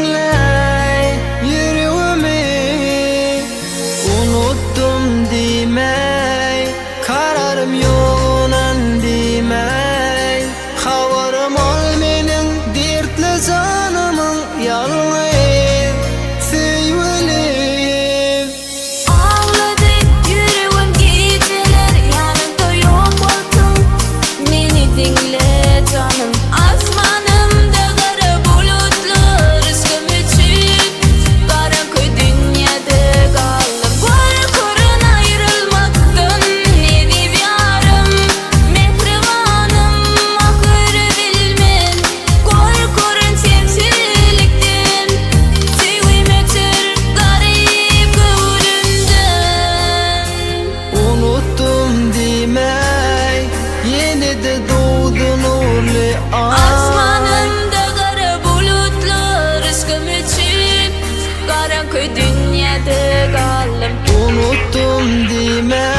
dinley yüreğimi. Unuttum demey, kararım yoğunan demey. Havarım ol menin dertli canımın yalnız sevgilim. Ağladı yüreğim geceler, yanımda yok oldun. Beni dinle canım. Asmanımda kara bulutlar, rızkım için karanlık dünyada kaldım. Korkudan ayrılmaktan ne diyeyim yarım. Mehribanım ahırı bilmem. Korkudan sevgilikten, sevmetir garip gönlümden. Unuttum demey, yeni de doğdun nurlu ay. Asmanımda kara bulutlar, rızkım için karanlık dünyada kaldım. Unuttum demey.